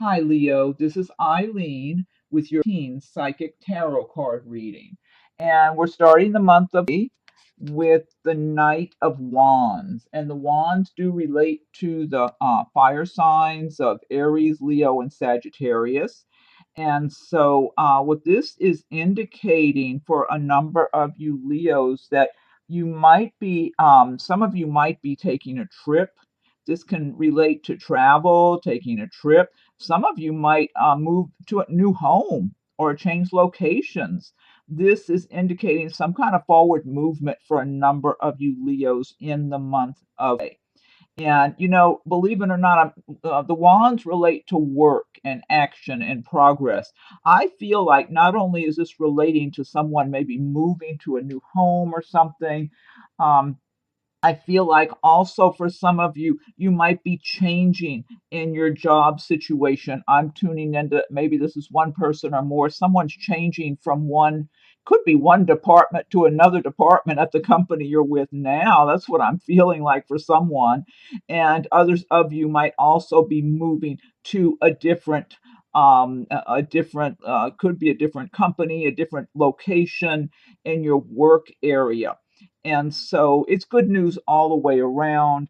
Hi, Leo. This is Eileen with your teen psychic tarot card reading. And we're starting the month of May with the Knight of Wands. And the wands do relate to the fire signs of Aries, Leo, and Sagittarius. And so, what this is indicating for a number of you Leos that you might be, some of you might be taking a trip. This can relate to travel, taking a trip. Some of you might move to a new home or change locations. This is indicating some kind of forward movement for a number of you Leos in the month of May. And, believe it or not, the wands relate to work and action and progress. I feel like not only is this relating to someone maybe moving to a new home or something, um, I feel like also for some of you, you might be changing in your job situation. I'm tuning into maybe this is one person or more. Someone's changing from could be one department to another department at the company you're with now. That's what I'm feeling like for someone. And others of you might also be moving to could be a different company, a different location in your work area. And so it's good news all the way around.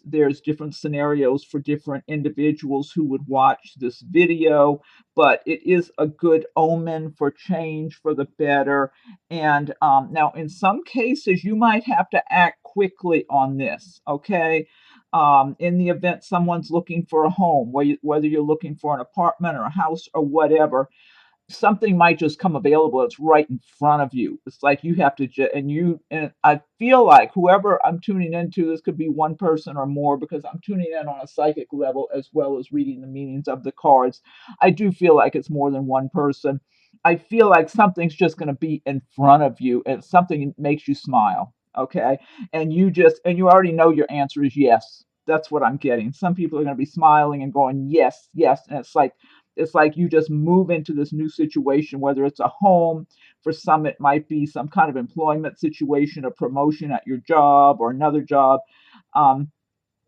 There's different scenarios for different individuals who would watch this video, but it is a good omen for change for the better. And now, in some cases, you might have to act quickly on this. Okay, in the event someone's looking for a home, whether you're looking for an apartment or a house or whatever, something might just come available. It's right in front of you. It's like you have to and I feel like whoever I'm tuning into, this could be one person or more, because I'm tuning in on a psychic level as well as reading the meanings of the cards. I do feel like it's more than one person. I feel like something's just going to be in front of you and something makes you smile. Okay, and you already know your answer is yes. That's what I'm getting. Some people are going to be smiling and going yes, yes, and it's like you just move into this new situation, whether it's a home. For some, it might be some kind of employment situation, a promotion at your job or another job. Um,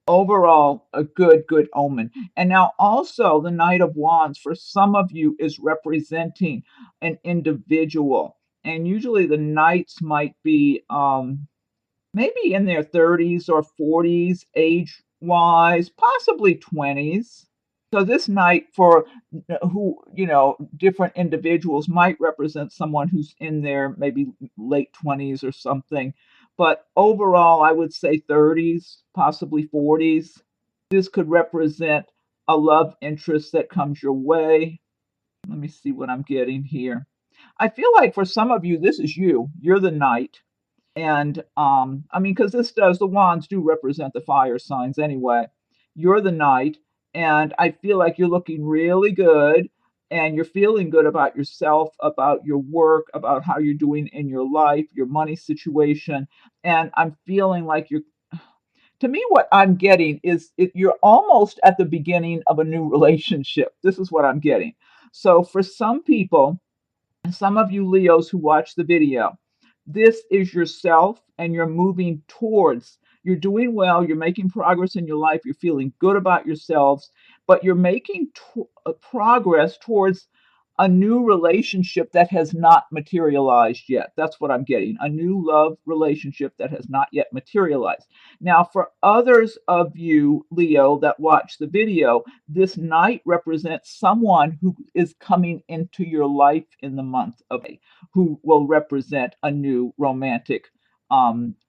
Overall, a good omen. And now also the Knight of Wands for some of you is representing an individual. And usually the knights might be maybe in their 30s or 40s age wise, possibly 20s. So this night for who, different individuals might represent someone who's in their maybe late 20s or something. But overall, I would say 30s, possibly 40s. This could represent a love interest that comes your way. Let me see what I'm getting here. I feel like for some of you, this is you. You're the knight. And I mean, because the wands do represent the fire signs anyway. You're the knight, and I feel like you're looking really good, and you're feeling good about yourself, about your work, about how you're doing in your life, your money situation. And I'm feeling like to me, what I'm getting is you're almost at the beginning of a new relationship. This is what I'm getting. So for some people, some of you Leos who watch the video, this is yourself and you're moving towards, you're doing well, you're making progress in your life, you're feeling good about yourselves, but you're making progress towards a new relationship that has not materialized yet. That's what I'm getting. A new love relationship that has not yet materialized. Now, for others of you, Leo, that watch the video, this knight represents someone who is coming into your life in the month of May, who will represent a new romantic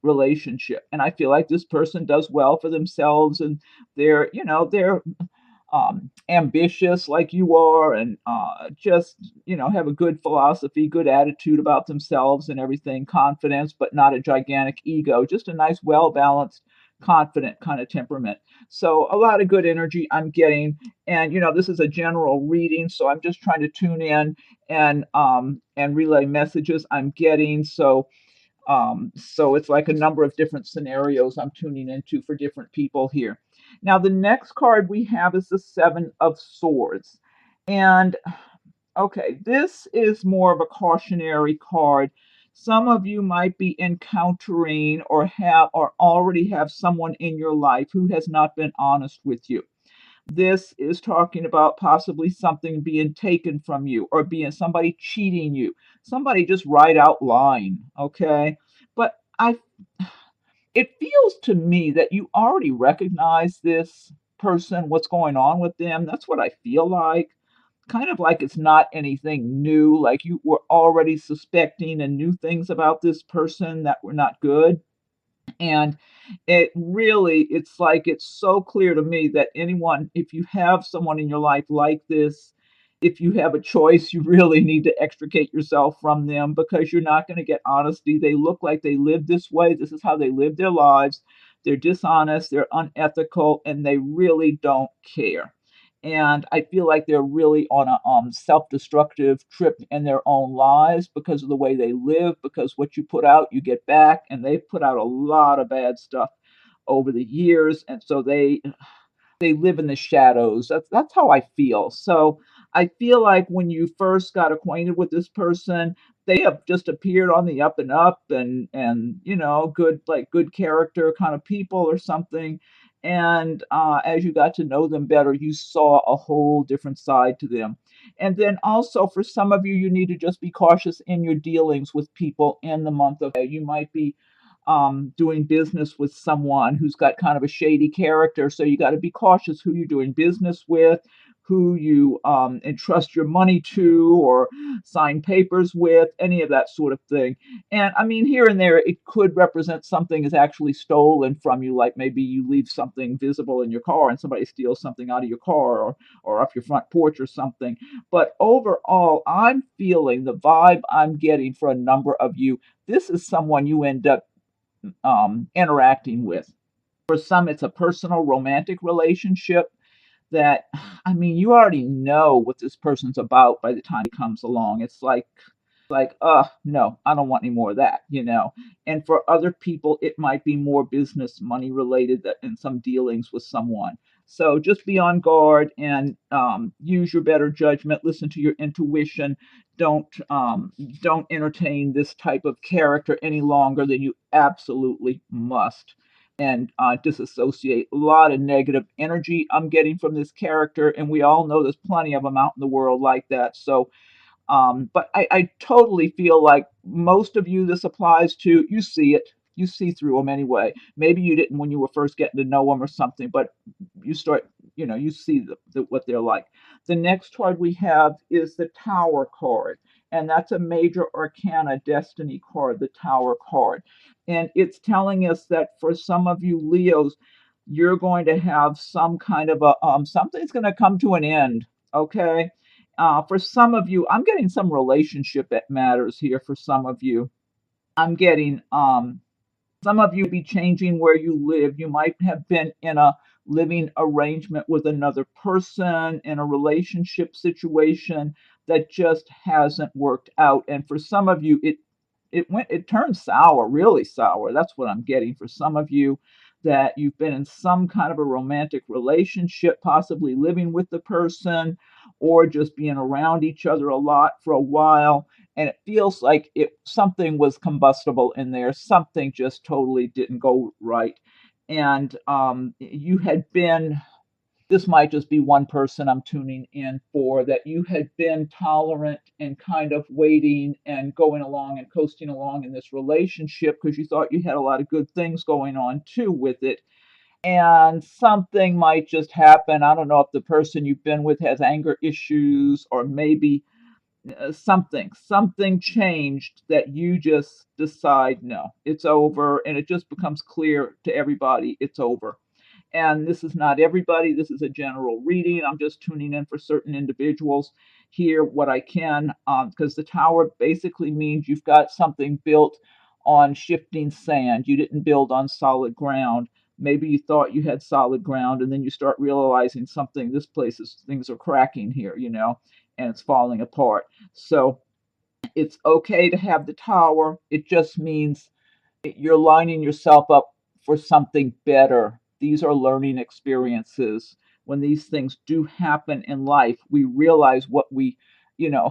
relationship. And I feel like this person does well for themselves, and they're ambitious like you are, and just have a good philosophy, good attitude about themselves and everything, confidence, but not a gigantic ego, just a nice, well balanced, confident kind of temperament. So a lot of good energy I'm getting. And this is a general reading, so I'm just trying to tune in and relay messages I'm getting. So it's like a number of different scenarios I'm tuning into for different people here. Now, the next card we have is the Seven of Swords. And okay, this is more of a cautionary card. Some of you might be encountering or already have someone in your life who has not been honest with you. This is talking about possibly something being taken from you or being somebody cheating you, somebody just right out lying, okay? But it feels to me that you already recognize this person, what's going on with them. That's what I feel like. Kind of like it's not anything new, like you were already suspecting and knew things about this person that were not good. And it's like it's so clear to me that anyone, if you have someone in your life like this, if you have a choice, you really need to extricate yourself from them because you're not going to get honesty. They look like they live this way. This is how they live their lives. They're dishonest, they're unethical, and they really don't care. And I feel like they're really on a self-destructive trip in their own lives because of the way they live, because what you put out, you get back, and they've put out a lot of bad stuff over the years, and so they live in the shadows. That's how I feel. So I feel like when you first got acquainted with this person, they have just appeared on the up and up, and good, like good character kind of people or something. And as you got to know them better, you saw a whole different side to them. And then also for some of you, you need to just be cautious in your dealings with people in the month of May. You might be doing business with someone who's got kind of a shady character. So you got to be cautious who you're doing business with, who you entrust your money to or sign papers with, any of that sort of thing. And I mean, here and there, it could represent something is actually stolen from you, like maybe you leave something visible in your car and somebody steals something out of your car or off your front porch or something. But overall, I'm feeling the vibe I'm getting for a number of you. This is someone you end up interacting with. For some, it's a personal romantic relationship that, I mean, you already know what this person's about by the time it comes along. It's like, no, I don't want any more of that. And for other people, it might be more business, money related that in some dealings with someone. So just be on guard and use your better judgment. Listen to your intuition. Don't don't entertain this type of character any longer than you absolutely must. And disassociate. A lot of negative energy I'm getting from this character, and we all know there's plenty of them out in the world like that. So but I totally feel like most of you this applies to, you see it. You see through them anyway. Maybe you didn't when you were first getting to know them or something, but you start, you see what they're like. The next card we have is the Tower card, and that's a major arcana destiny card, the Tower card. And it's telling us that for some of you Leos, you're going to have some kind of something's going to come to an end, okay? For some of you, I'm getting some relationship that matters here for some of you. I'm getting some of you be changing where you live. You might have been in a living arrangement with another person in a relationship situation that just hasn't worked out. And for some of you, it turned sour, really sour. That's what I'm getting for some of you, that you've been in some kind of a romantic relationship, possibly living with the person or just being around each other a lot for a while, and it feels like it something was combustible in there, something just totally didn't go right. And you had been, this might just be one person I'm tuning in for, that you had been tolerant and kind of waiting and going along and coasting along in this relationship because you thought you had a lot of good things going on too with it. And something might just happen. I don't know if the person you've been with has anger issues, or maybe something changed that you just decide, no, it's over, and it just becomes clear to everybody it's over. And this is not everybody, this is a general reading. I'm just tuning in for certain individuals here what I can, because the Tower basically means you've got something built on shifting sand. You didn't build on solid ground. Maybe you thought you had solid ground, and then you start realizing something, this place is, things are cracking here, and it's falling apart. So it's okay to have the Tower. It just means you're lining yourself up for something better. These are learning experiences. When these things do happen in life, we realize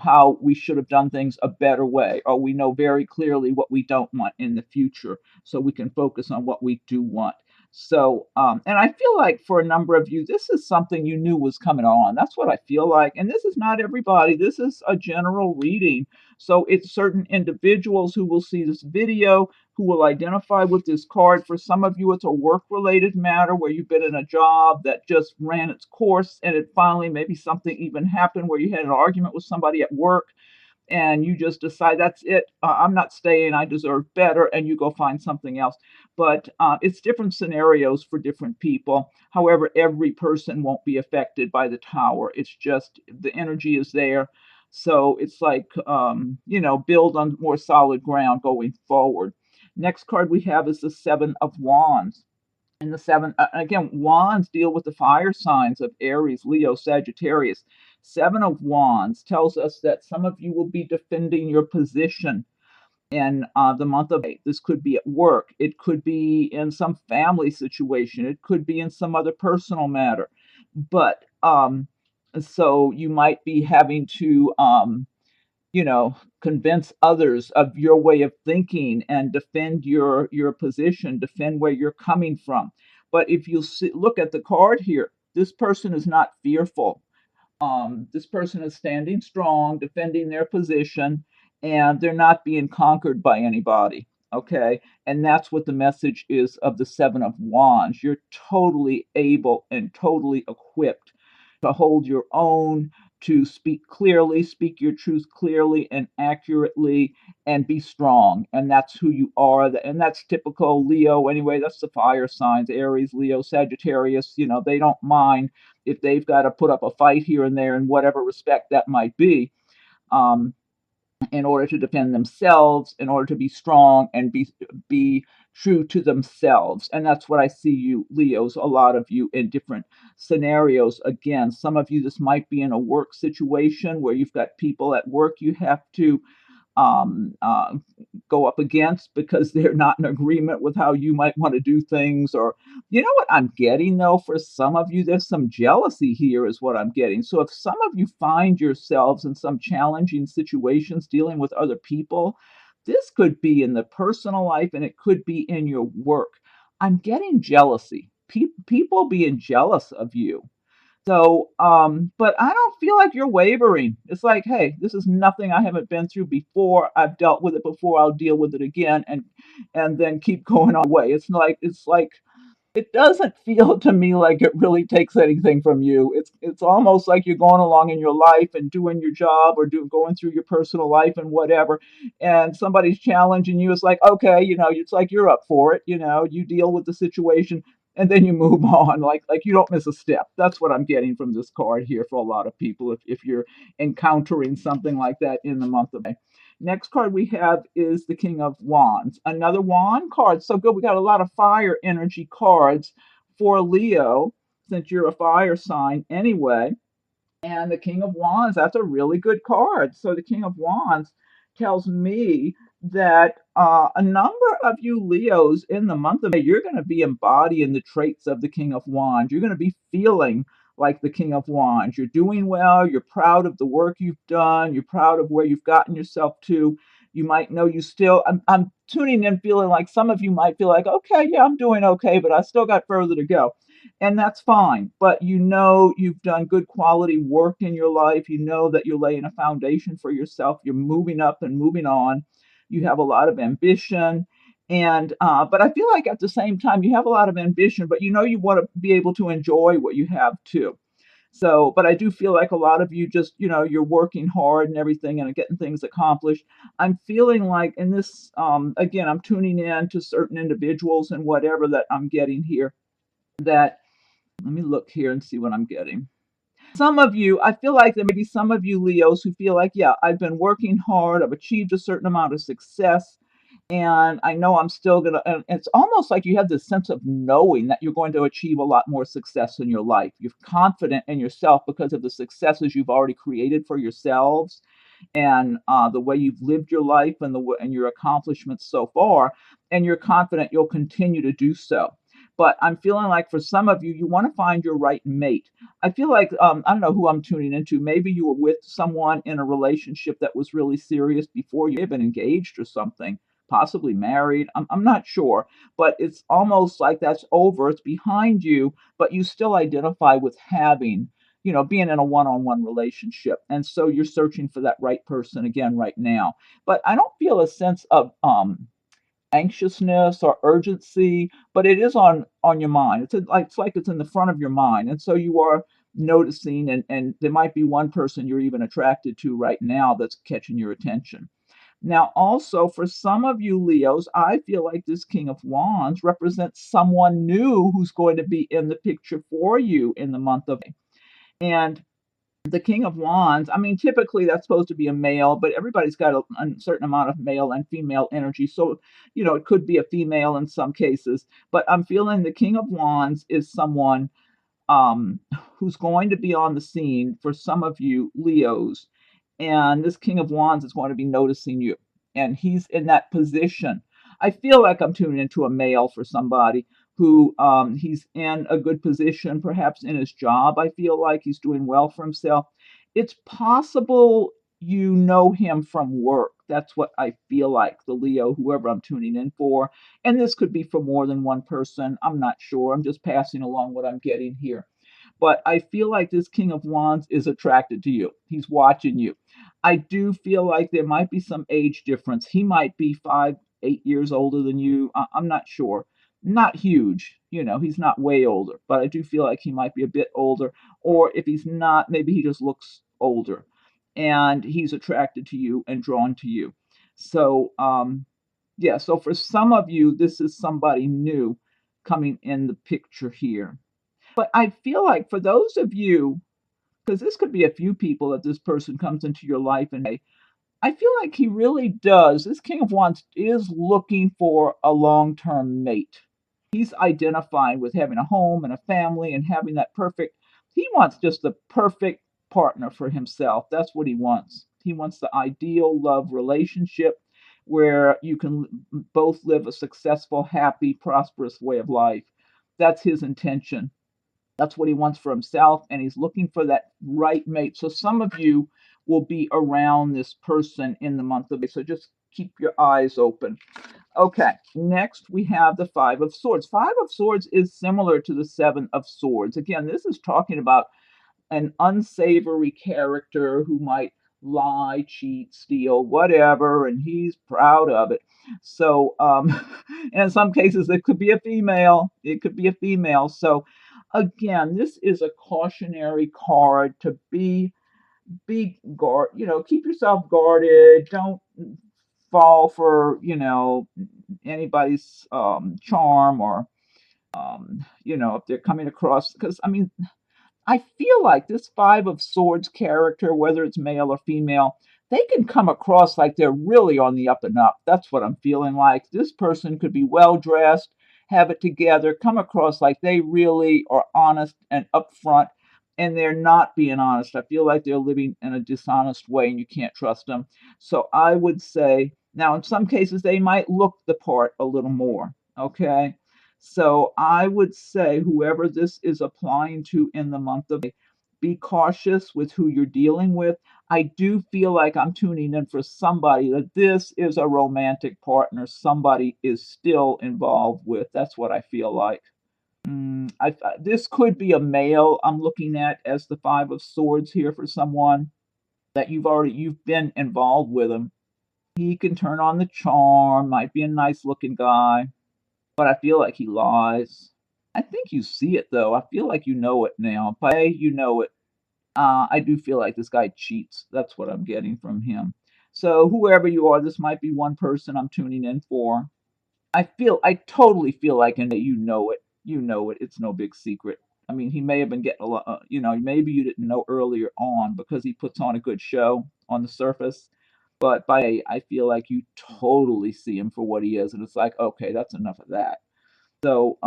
how we should have done things a better way, or we know very clearly what we don't want in the future, so we can focus on what we do want. So, and I feel like for a number of you, this is something you knew was coming on. That's what I feel like. And this is not everybody. This is a general reading. So it's certain individuals who will see this video who will identify with this card. For some of you, it's a work-related matter where you've been in a job that just ran its course and it finally maybe something even happened where you had an argument with somebody at work and you just decide that's it. I'm not staying. I deserve better, and you go find something else. But it's different scenarios for different people. However, every person won't be affected by the tower. It's just the energy is there. So it's like, build on more solid ground going forward. Next card we have is the Seven of Wands. And the seven, again, wands deal with the fire signs of Aries, Leo, Sagittarius. Seven of Wands tells us that some of you will be defending your position in the month of May. This could be at work. It could be in some family situation. It could be in some other personal matter. But so you might be having to convince others of your way of thinking and defend your position, defend where you're coming from. But if you look at the card here, this person is not fearful. This person is standing strong, defending their position, and they're not being conquered by anybody. Okay, and that's what the message is of the Seven of Wands. You're totally able and totally equipped to hold your own, to speak clearly, speak your truth clearly and accurately, and be strong. And that's who you are. And that's typical Leo anyway. That's the fire signs, Aries, Leo, Sagittarius. They don't mind if they've got to put up a fight here and there in whatever respect that might be. In order to defend themselves, in order to be strong and be true to themselves. And that's what I see you, Leos, a lot of you in different scenarios. Again, some of you, this might be in a work situation where you've got people at work you have to um, uh, go up against because they're not in agreement with how you might want to do things. Or, you know what I'm getting though, for some of you, there's some jealousy here, is what I'm getting. So if some of you find yourselves in some challenging situations dealing with other people, this could be in the personal life and it could be in your work. I'm getting jealousy. People being jealous of you. So, but I don't feel like you're wavering. It's like, hey, this is nothing I haven't been through before. I've dealt with it before. I'll deal with it again, and then keep going on way. It's like it doesn't feel to me like it really takes anything from you. It's almost like you're going along in your life and doing your job or going through your personal life and whatever, and somebody's challenging you. It's like, okay, it's like you're up for it. You deal with the situation and then you move on. Like you don't miss a step. That's what I'm getting from this card here for a lot of people. If you're encountering something like that in the month of May. Next card we have is the King of Wands. Another wand card. So good. We got a lot of fire energy cards for Leo, since you're a fire sign anyway. And the King of Wands, that's a really good card. So the King of Wands tells me that a number of you Leos in the month of May, you're going to be embodying the traits of the King of Wands. You're going to be feeling like the King of Wands. You're doing well. You're proud of the work you've done. You're proud of where you've gotten yourself to. You might know you still, I'm tuning in feeling like some of you might feel like, okay, yeah, I'm doing okay, but I still got further to go. And that's fine. But you've done good quality work in your life. You know that you're laying a foundation for yourself. You're moving up and moving on. You have a lot of ambition. And but I feel like at the same time you have a lot of ambition, but you want to be able to enjoy what you have too. So, but I do feel like a lot of you just, you're working hard and everything and getting things accomplished. I'm feeling like in this, again, I'm tuning in to certain individuals and whatever that I'm getting here, that let me look here and see what I'm getting. Some of you, I feel like there may be some of you Leos who feel like, yeah, I've been working hard, I've achieved a certain amount of success, and I know I'm still gonna, and it's almost like you have this sense of knowing that you're going to achieve a lot more success in your life. You're confident in yourself because of the successes you've already created for yourselves, and the way you've lived your life and your accomplishments so far, and you're confident you'll continue to do so. But I'm feeling like for some of you, you want to find your right mate. I feel like I don't know who I'm tuning into. Maybe you were with someone in a relationship that was really serious before you even engaged or something. possibly married. I'm not sure, but it's almost like that's over. It's behind you, but you still identify with having, being in a one-on-one relationship. And so you're searching for that right person again right now. But I don't feel a sense of anxiousness or urgency, but it is on your mind. It's like it's in the front of your mind, and so you are noticing, and there might be one person you're even attracted to right now that's catching your attention. Now, also for some of you Leos, I feel like this King of Wands represents someone new who's going to be in the picture for you in the month of May. And the King of Wands, I mean, typically that's supposed to be a male, but everybody's got a certain amount of male and female energy. So, it could be a female in some cases. But I'm feeling the King of Wands is someone um, who's going to be on the scene for some of you Leos. And this King of Wands is going to be noticing you. And he's in that position. I feel like I'm tuning into a male for somebody who he's in a good position, perhaps in his job. I feel like he's doing well for himself. It's possible you know him from work. That's what I feel like, the Leo, whoever I'm tuning in for. And this could be for more than one person. I'm not sure. I'm just passing along what I'm getting here. But I feel like this King of Wands is attracted to you. He's watching you. I do feel like there might be some age difference. He might be 5, 8 years older than you. I'm not sure. Not huge, he's not way older, but I do feel like he might be a bit older. Or if he's not, maybe he just looks older and he's attracted to you and drawn to you. So, yeah, so for some of you, this is somebody new coming in the picture here. But I feel like for those of you, because this could be a few people that this person comes into your life, and I feel like he really does. This King of Wands is looking for a long-term mate. He's identifying with having a home and a family and having that perfect, he wants just the perfect partner for himself. That's what he wants. He wants the ideal love relationship where you can both live a successful, happy, prosperous way of life. That's his intention. That's what he wants for himself, and he's looking for that right mate. So some of you will be around this person in the month of May. So just keep your eyes open. Okay, next we have the Five of Swords. Five of Swords is similar to the Seven of Swords. Again, this is talking about an unsavory character who might lie, cheat, steal, whatever, and he's proud of it. So, and in some cases, it could be a female. It could be a female. So, again, this is a cautionary card to be guard. Keep yourself guarded. Don't fall for anybody's charm or if they're coming across, because I mean I feel like this Five of Swords character, whether it's male or female, they can come across like they're really on the up and up. That's what I'm feeling like. This person could be well dressed, have it together, come across like they really are honest and upfront, and they're not being honest. I feel like they're living in a dishonest way and you can't trust them. So I would say, now in some cases, they might look the part a little more. Okay. So I would say whoever this is applying to in the month of May, be cautious with who you're dealing with. I do feel like I'm tuning in for somebody that this is a romantic partner, somebody is still involved with. That's what I feel like. This could be a male I'm looking at as the Five of Swords here for someone that you've been involved with him. He can turn on the charm, might be a nice looking guy, but I feel like he lies. I think you see it though. I feel like you know it now. By you know it. I do feel like this guy cheats. That's what I'm getting from him. So whoever you are, this might be one person I'm tuning in for. I totally feel like, and you know it. You know it. It's no big secret. I mean, he may have been getting a lot, maybe you didn't know earlier on because he puts on a good show on the surface. But I feel like you totally see him for what he is, and it's like, okay, that's enough of that. So,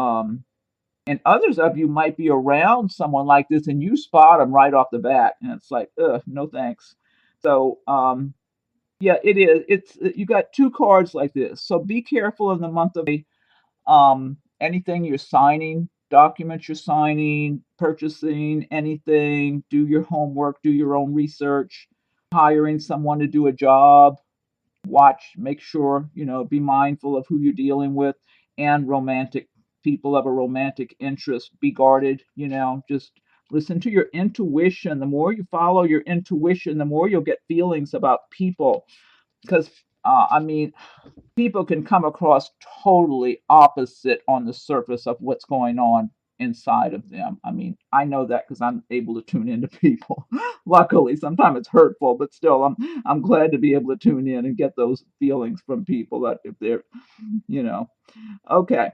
and others of you might be around someone like this, and you spot them right off the bat, and it's like, ugh, no thanks. So, yeah, it is. It's you got two cards like this. So be careful in the month of May. Anything you're signing, documents you're signing, purchasing anything, do your homework, do your own research, hiring someone to do a job. Watch, make sure, be mindful of who you're dealing with, and romantic people of a romantic interest, be guarded, just listen to your intuition. The more you follow your intuition, the more you'll get feelings about people. Because, I mean, people can come across totally opposite on the surface of what's going on inside of them. I mean, I know that because I'm able to tune into people. Luckily, sometimes it's hurtful, but still, I'm glad to be able to tune in and get those feelings from people that if they're, you know, okay.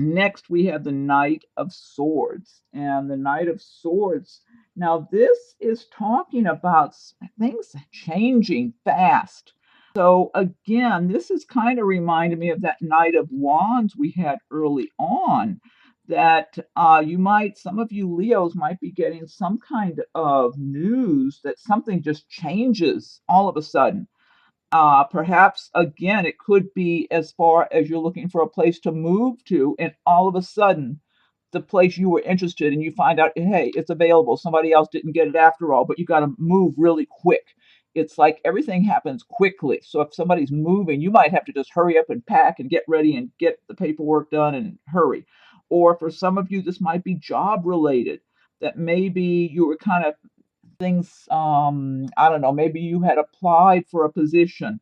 Next, we have the Knight of Swords. And the Knight of Swords, now this is talking about things changing fast. So, again, this is kind of reminding me of that Knight of Wands we had early on. That some of you Leos might be getting some kind of news that something just changes all of a sudden. Perhaps again, it could be as far as you're looking for a place to move to, and all of a sudden, the place you were interested in, you find out, hey, it's available. Somebody else didn't get it after all, but you got to move really quick. It's like everything happens quickly. So if somebody's moving, you might have to just hurry up and pack and get ready and get the paperwork done and hurry. Or for some of you, this might be job related, that maybe you were kind of things, I don't know, maybe you had applied for a position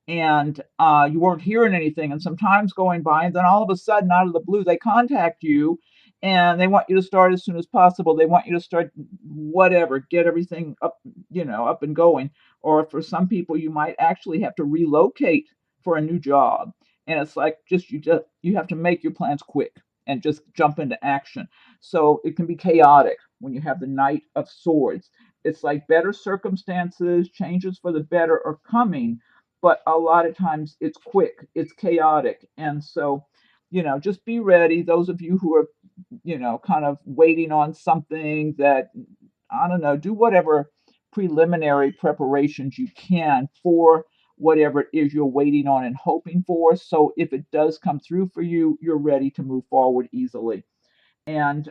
and you weren't hearing anything, and some time's going by, and then all of a sudden, out of the blue, they contact you and they want you to start as soon as possible. They want you to start whatever, get everything up, up and going. Or for some people, you might actually have to relocate for a new job. And it's like you have to make your plans quick and just jump into action. So it can be chaotic when you have the Knight of Swords. It's like better circumstances, changes for the better are coming, but a lot of times it's quick, it's chaotic. And so, just be ready. Those of you who are, kind of waiting on something that, I don't know, do whatever preliminary preparations you can for whatever it is you're waiting on and hoping for. So if it does come through for you, you're ready to move forward easily. And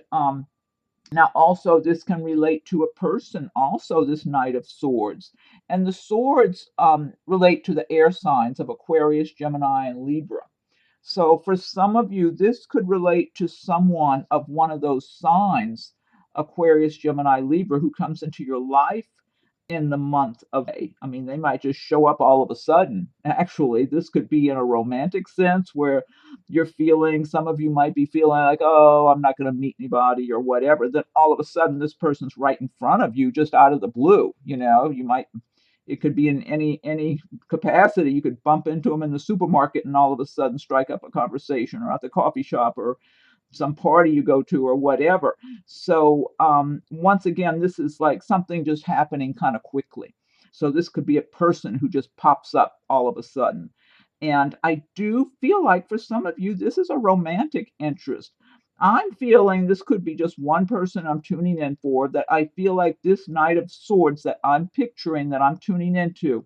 now, also, this can relate to a person, also, this Knight of Swords. And the swords relate to the air signs of Aquarius, Gemini, and Libra. So, for some of you, this could relate to someone of one of those signs, Aquarius, Gemini, Libra, who comes into your life in the month of May. I mean, they might just show up all of a sudden. Actually, this could be in a romantic sense where you're feeling, some of you might be feeling like, oh, I'm not going to meet anybody or whatever. Then all of a sudden, this person's right in front of you just out of the blue. You might, it could be in any capacity. You could bump into them in the supermarket and all of a sudden strike up a conversation, or at the coffee shop, or some party you go to, or whatever. So once again, this is like something just happening kind of quickly. So this could be a person who just pops up all of a sudden. And I do feel like for some of you, this is a romantic interest. I'm feeling this could be just one person I'm tuning in for, that I feel like this Knight of Swords that I'm picturing, that I'm tuning into,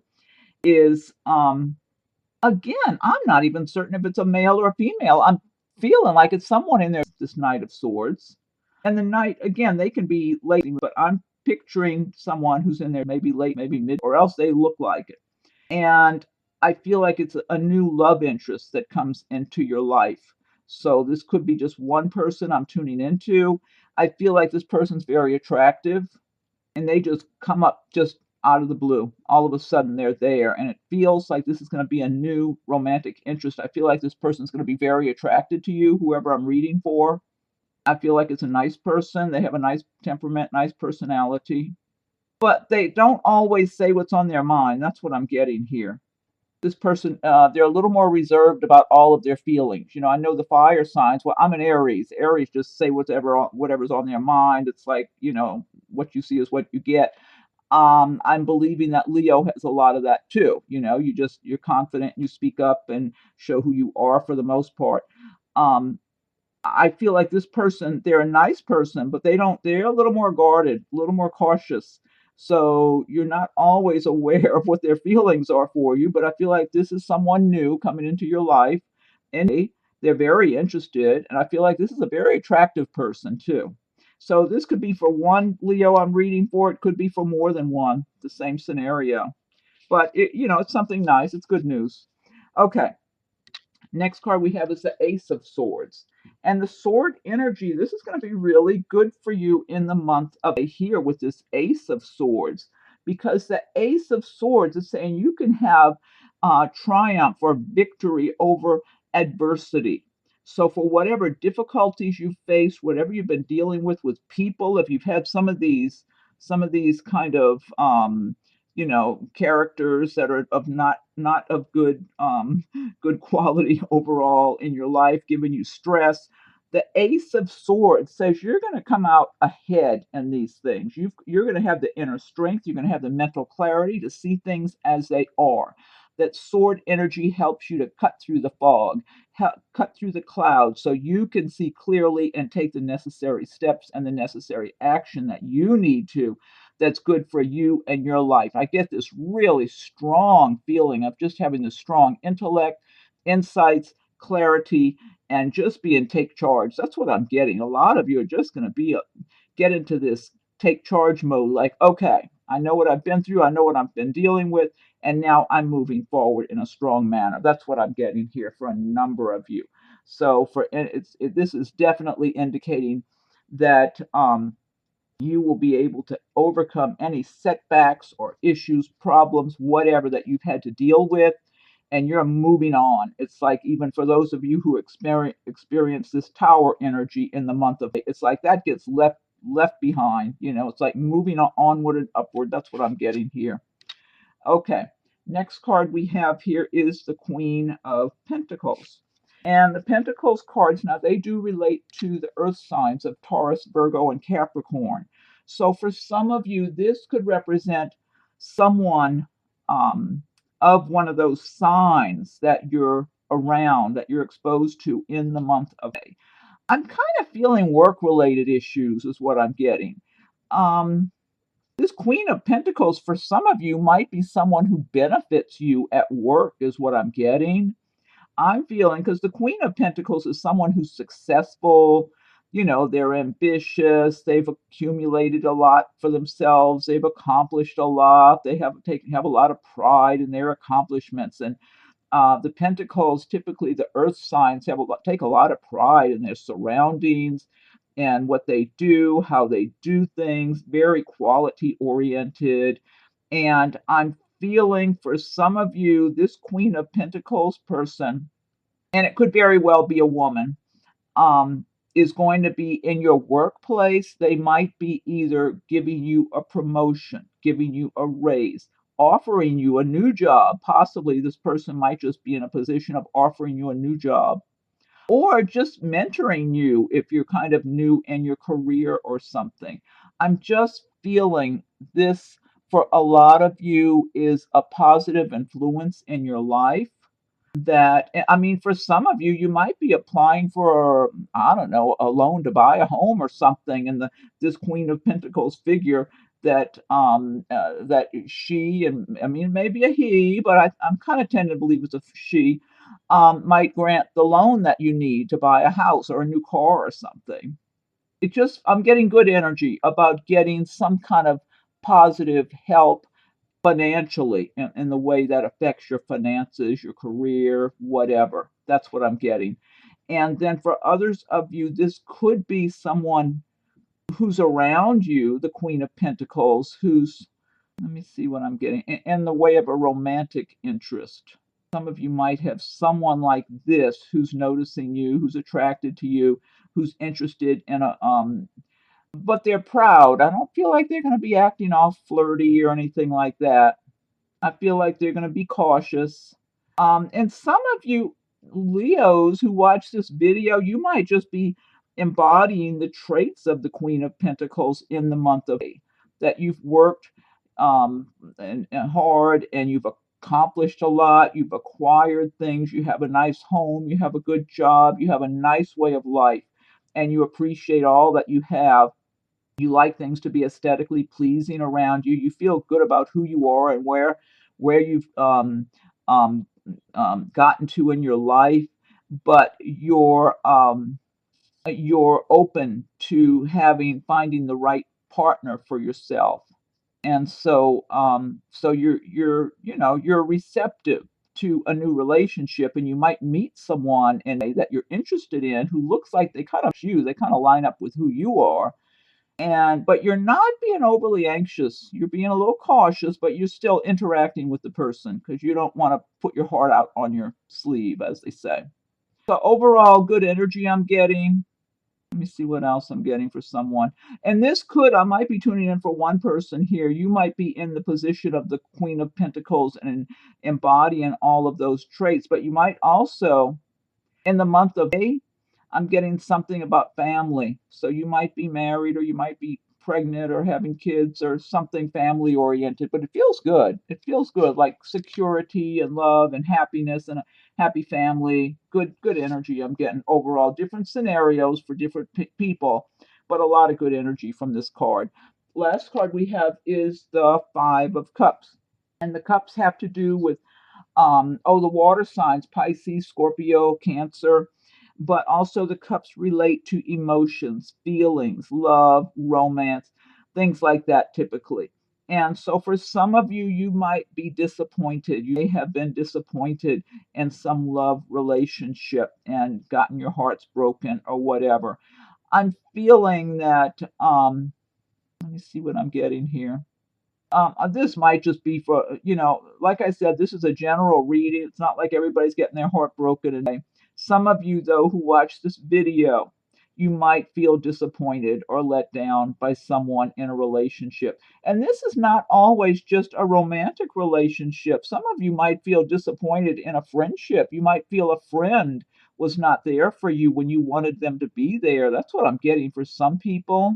is again, I'm not even certain if it's a male or a female. I'm feeling like it's someone in there, this Knight of Swords. And the Knight, again, they can be late, but I'm picturing someone who's in there maybe late, maybe mid, or else they look like it. And I feel like it's a new love interest that comes into your life. So this could be just one person I'm tuning into. I feel like this person's very attractive, and they just come up just out of the blue. All of a sudden, they're there, and it feels like this is going to be a new romantic interest. I feel like this person's going to be very attracted to you, whoever I'm reading for. I feel like it's a nice person. They have a nice temperament, nice personality, but they don't always say what's on their mind. That's what I'm getting here. This person, they're a little more reserved about all of their feelings. I know the fire signs. Well, I'm an Aries. Aries just say whatever's on their mind. It's like, what you see is what you get. I'm believing that Leo has a lot of that too. You're confident, you speak up and show who you are for the most part. I feel like this person, they're a nice person, but they're a little more guarded, a little more cautious. So you're not always aware of what their feelings are for you, but I feel like this is someone new coming into your life, and they're very interested. And I feel like this is a very attractive person too. So this could be for one Leo I'm reading for. It could be for more than one, the same scenario. but it's something nice. It's good news. Okay. Next card we have is the Ace of Swords. And the sword energy, this is going to be really good for you in the month of here with this Ace of Swords, because the Ace of Swords is saying you can have triumph or victory over adversity. So for whatever difficulties you face, whatever you've been dealing with people, if you've had some of these kind of characters that are of not of good quality overall in your life, giving you stress. The Ace of Swords says you're going to come out ahead in these things. You're going to have the inner strength. You're going to have the mental clarity to see things as they are. That sword energy helps you to cut through the fog, cut through the clouds, so you can see clearly and take the necessary steps and the necessary action that you need to, that's good for you and your life. I get this really strong feeling of just having this strong intellect, insights, clarity, and just being take charge. That's what I'm getting. A lot of you are just going to get into this take charge mode, like, okay, I know what I've been through, I know what I've been dealing with, and now I'm moving forward in a strong manner. That's what I'm getting here for a number of you. So this is definitely indicating that you will be able to overcome any setbacks or issues, problems, whatever that you've had to deal with, and you're moving on. It's like, even for those of you who experience this tower energy in the month of May, it's like that gets left behind. It's like moving onward and upward. That's what I'm getting here. Okay, next card we have here is the Queen of Pentacles. And the Pentacles cards, now they do relate to the earth signs of Taurus, Virgo, and Capricorn. So for some of you, this could represent someone of one of those signs that you're around, that you're exposed to in the month of May. I'm kind of feeling work-related issues is what I'm getting. This Queen of Pentacles, for some of you, might be someone who benefits you at work, is what I'm getting. I'm feeling, because the Queen of Pentacles is someone who's successful. They're ambitious. They've accumulated a lot for themselves. They've accomplished a lot. They have a lot of pride in their accomplishments. And the Pentacles, typically the earth signs, take a lot of pride in their surroundings and what they do, how they do things, very quality oriented. And I'm feeling, for some of you, this Queen of Pentacles person, and it could very well be a woman, is going to be in your workplace. They might be either giving you a promotion, giving you a raise, offering you a new job. Possibly this person might just be in a position of offering you a new job, or just mentoring you if you're kind of new in your career or something. I'm just feeling this, for a lot of you, is a positive influence in your life. That, I mean, for some of you, you might be applying for, I don't know, a loan to buy a home or something, and this Queen of Pentacles figure, that she, and I mean, maybe a he, but I'm kind of tend to believe it's a she, might grant the loan that you need to buy a house or a new car or something. I'm getting good energy about getting some kind of positive help financially, in the way that affects your finances, your career, whatever. That's what I'm getting. And then for others of you, this could be someone who's around you, the Queen of Pentacles, who's, let me see what I'm getting, in the way of a romantic interest. Some of you might have someone like this who's noticing you, who's attracted to you, who's interested in but they're proud. I don't feel like they're going to be acting all flirty or anything like that. I feel like they're going to be cautious. And some of you Leos who watch this video, you might just be embodying the traits of the Queen of Pentacles in the month of May. That you've worked and hard, and you've accomplished a lot, you've acquired things, you have a nice home, you have a good job, you have a nice way of life, and you appreciate all that you have. You like things to be aesthetically pleasing around you. You feel good about who you are and where you've um, gotten to in your life, but you're open to finding the right partner for yourself. And so you're receptive to a new relationship, and you might meet someone in a that you're interested in who looks like they kind of you, they kind of line up with who you are. And but you're not being overly anxious. You're being a little cautious, but you're still interacting with the person because you don't want to put your heart out on your sleeve, as they say. So overall, good energy I'm getting. Let me see what else I'm getting for someone. And this could, I might be tuning in for one person here. You might be in the position of the Queen of Pentacles and embodying all of those traits, but you might also, in the month of May, I'm getting something about family. So you might be married, or you might be pregnant or having kids or something family oriented, but it feels good. It feels good, like security and love and happiness and a happy family. Good energy I'm getting overall. Different scenarios for different people, but a lot of good energy from this card. Last card we have is the Five of Cups. And the cups have to do with the water signs, Pisces, Scorpio, Cancer, but also the cups relate to emotions, feelings, love, romance, things like that typically. And so for some of you, you might be disappointed. You may have been disappointed in some love relationship and gotten your hearts broken or whatever. I'm feeling that, let me see what I'm getting here. This might just be for, like I said, this is a general reading. It's not like everybody's getting their heart broken today. Some of you, though, who watch this video, you might feel disappointed or let down by someone in a relationship. And this is not always just a romantic relationship. Some of you might feel disappointed in a friendship. You might feel a friend was not there for you when you wanted them to be there. That's what I'm getting for some people,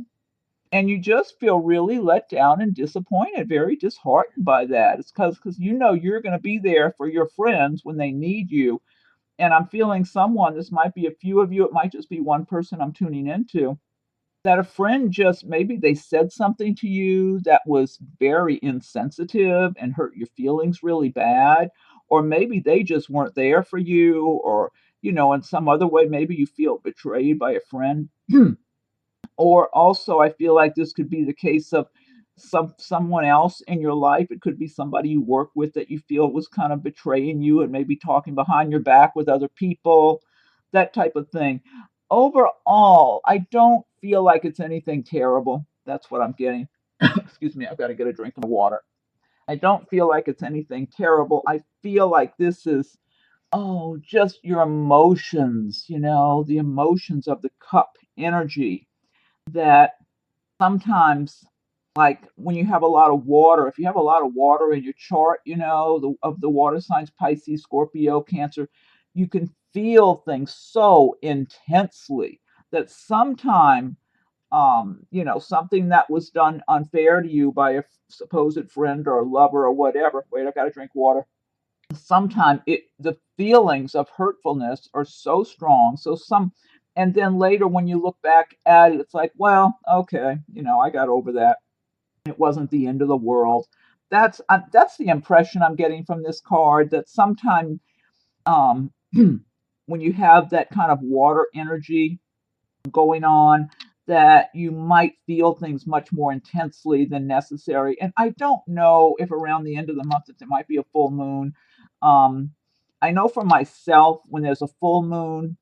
and you just feel really let down and disappointed, very disheartened by that. It's because you're going to be there for your friends when they need you. And I'm feeling someone, this might be a few of you, it might just be one person I'm tuning into, that a friend just maybe they said something to you that was very insensitive and hurt your feelings really bad. Or maybe they just weren't there for you, or, in some other way, maybe you feel betrayed by a friend. Or also, I feel like this could be the case of someone else in your life. It could be somebody you work with that you feel was kind of betraying you and maybe talking behind your back with other people, that type of thing. Overall, I don't feel like it's anything terrible. That's what I'm getting. Excuse me, I've got to get a drink of water. I don't feel like it's anything terrible. I feel like this is, just your emotions, the emotions of the cup energy that sometimes, like when you have a lot of water, if you have a lot of water in your chart, of the water signs, Pisces, Scorpio, Cancer, you can feel things so intensely that sometime, something that was done unfair to you by a supposed friend or lover or whatever. Wait, I got to drink water. Sometimes the feelings of hurtfulness are so strong, and then later when you look back at it, it's like, well, okay, I got over that. It wasn't the end of the world. That's the impression I'm getting from this card, that sometimes, um when you have that kind of water energy going on, that you might feel things much more intensely than necessary. And I don't know if around the end of the month that there might be a full moon. Um, I know for myself, when there's a full moon,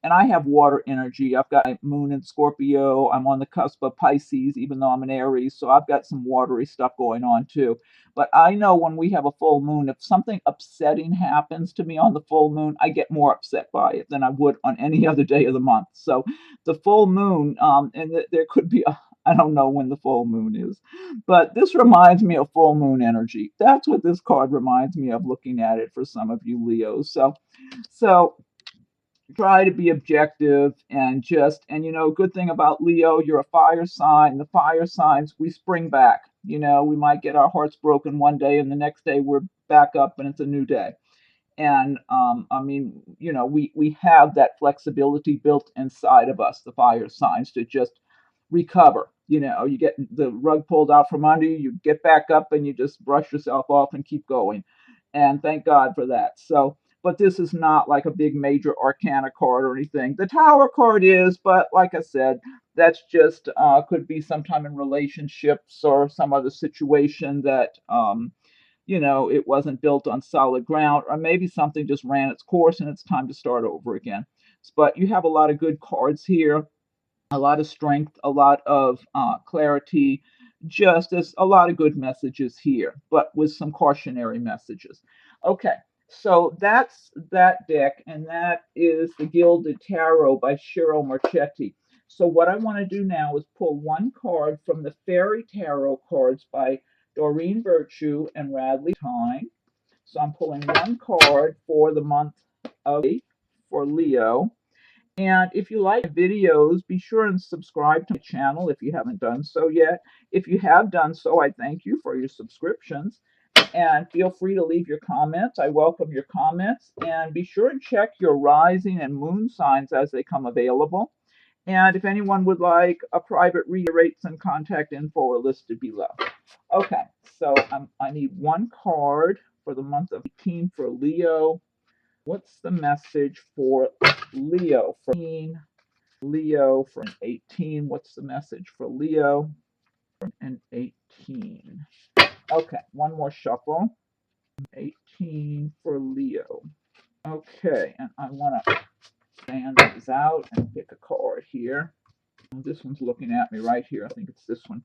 and I have water energy. I've got a moon in Scorpio. I'm on the cusp of Pisces, even though I'm an Aries. So I've got some watery stuff going on too. But I know when we have a full moon, if something upsetting happens to me on the full moon, I get more upset by it than I would on any other day of the month. So the full moon, there could be I don't know when the full moon is, but this reminds me of full moon energy. That's what this card reminds me of, looking at it for some of you Leos. So try to be objective, good thing about Leo, you're a fire sign. The fire signs, we spring back. We might get our hearts broken one day, and the next day we're back up and it's a new day. And we have that flexibility built inside of us, the fire signs, to just recover. You get the rug pulled out from under you, you get back up and you just brush yourself off and keep going. And thank God for that. So, but this is not like a big major arcana card or anything. The Tower card is, but like I said, That's just could be sometime in relationships or some other situation that it wasn't built on solid ground, or maybe something just ran its course and it's time to start over again. But you have a lot of good cards here, a lot of strength, a lot of clarity, just as a lot of good messages here, but with some cautionary messages. Okay, so that's that deck, and that is the Gilded Tarot by Cheryl Marchetti. So what I want to do now is pull one card from the Fairy Tarot cards by Doreen Virtue and Radley Tyne. So I'm pulling one card for the month of May for Leo. And if you like videos, be sure and subscribe to my channel if you haven't done so yet. If you have done so, I thank you for your subscriptions. And feel free to leave your comments. I welcome your comments. And be sure and check your rising and moon signs as they come available. And if anyone would like a private read, rates and contact info are listed below. Okay, so I need one card for the month of 18 for Leo. What's the message for Leo for 18? Leo for an 18. What's the message for Leo for an 18? Okay, one more shuffle. 18 for Leo. Okay, and I want to fan these out and pick a card here. This one's looking at me right here. I think it's this one.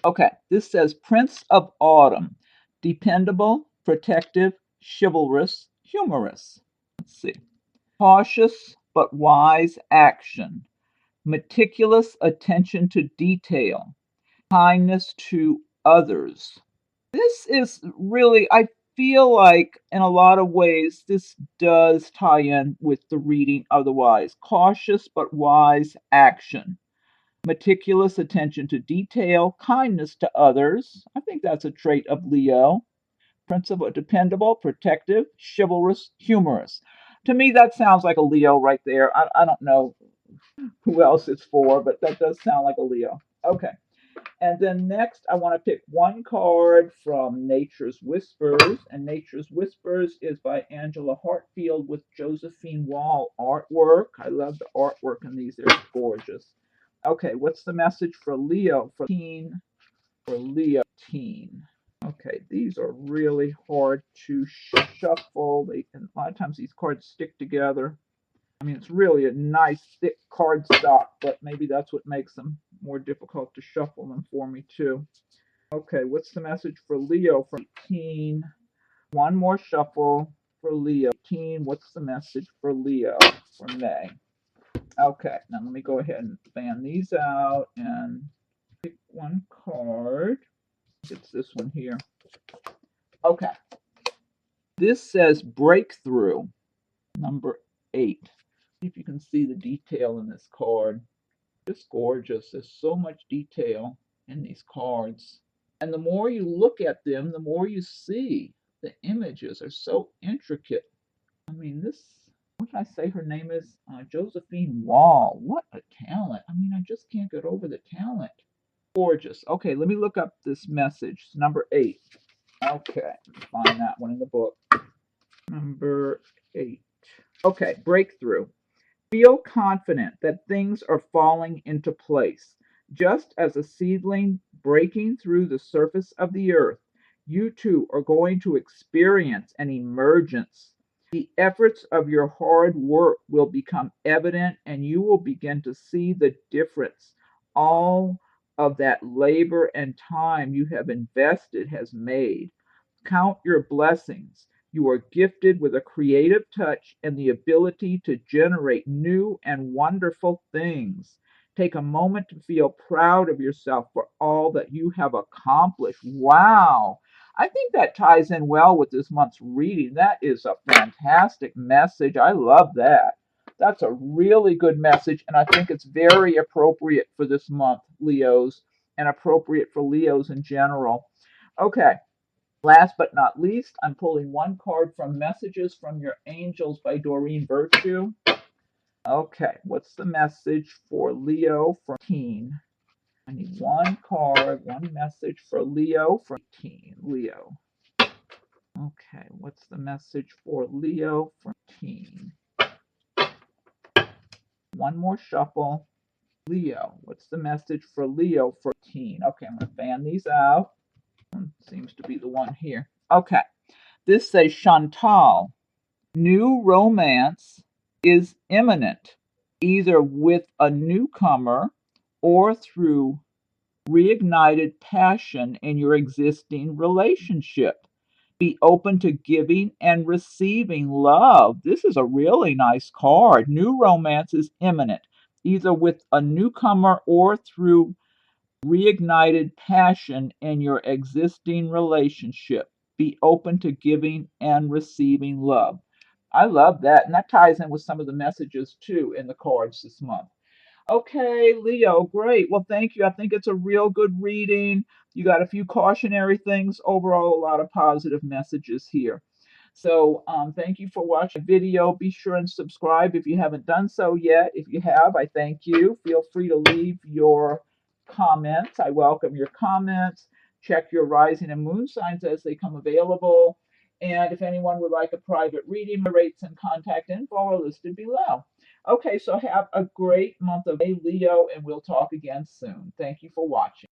Okay, this says Prince of Autumn. Dependable, protective, chivalrous, humorous. Let's see. Cautious but wise action. Meticulous attention to detail. Kindness to others. This is really, I feel like in a lot of ways, this does tie in with the reading otherwise. Cautious but wise action. Meticulous attention to detail, kindness to others. I think that's a trait of Leo. Principle, dependable, protective, chivalrous, humorous. To me, that sounds like a Leo right there. I don't know who else it's for, but that does sound like a Leo. Okay. And then next, I want to pick one card from Nature's Whispers. And Nature's Whispers is by Angela Hartfield with Josephine Wall artwork. I love the artwork in these. They're gorgeous. Okay, what's the message for Leo for teen? For Leo teen. Okay, these are really hard to shuffle. And a lot of times these cards stick together. I mean, it's really a nice thick cardstock, but maybe that's what makes them more difficult to shuffle them for me too. Okay, what's the message for Leo for 18? One more shuffle for Leo. 18, what's the message for Leo for May? Okay, now let me go ahead and fan these out and pick one card. It's this one here. Okay. This says Breakthrough, number 8. See if you can see the detail in this card. Just gorgeous. There's so much detail in these cards. And the more you look at them, the more you see. The images are so intricate. I mean, what did I say her name is? Josephine Wall. What a talent. I mean, I just can't get over the talent. Gorgeous. Okay, let me look up this message. It's number 8. Okay, find that one in the book. Number 8. Okay, breakthrough. Feel confident that things are falling into place. Just as a seedling breaking through the surface of the earth, you too are going to experience an emergence. The efforts of your hard work will become evident, and you will begin to see the difference all of that labor and time you have invested has made. Count your blessings. You are gifted with a creative touch and the ability to generate new and wonderful things. Take a moment to feel proud of yourself for all that you have accomplished. Wow. I think that ties in well with this month's reading. That is a fantastic message. I love that. That's a really good message, and I think it's very appropriate for this month, Leos, and appropriate for Leos in general. Okay. Last but not least, I'm pulling one card from Messages from Your Angels by Doreen Virtue. Okay, what's the message for Leo for 18? I need one card, one message for Leo for 18. Leo. Okay, what's the message for Leo for 18? One more shuffle. Leo. What's the message for Leo for 14? Okay, I'm going to fan these out. Seems to be the one here. Okay. This says Chantal. New romance is imminent, either with a newcomer or through reignited passion in your existing relationship. Be open to giving and receiving love. This is a really nice card. New romance is imminent, either with a newcomer or through reignited passion in your existing relationship. Be open to giving and receiving love. I love that. And that ties in with some of the messages too in the cards this month. Okay, Leo, great. Well, thank you. I think it's a real good reading. You got a few cautionary things. Overall, a lot of positive messages here. So, thank you for watching the video. Be sure and subscribe if you haven't done so yet. If you have, I thank you. Feel free to leave your comments. I welcome your comments. Check your rising and moon signs as they come available. And if anyone would like a private reading, the rates and contact info are listed below. Okay, so have a great month of May, Leo, and we'll talk again soon. Thank you for watching.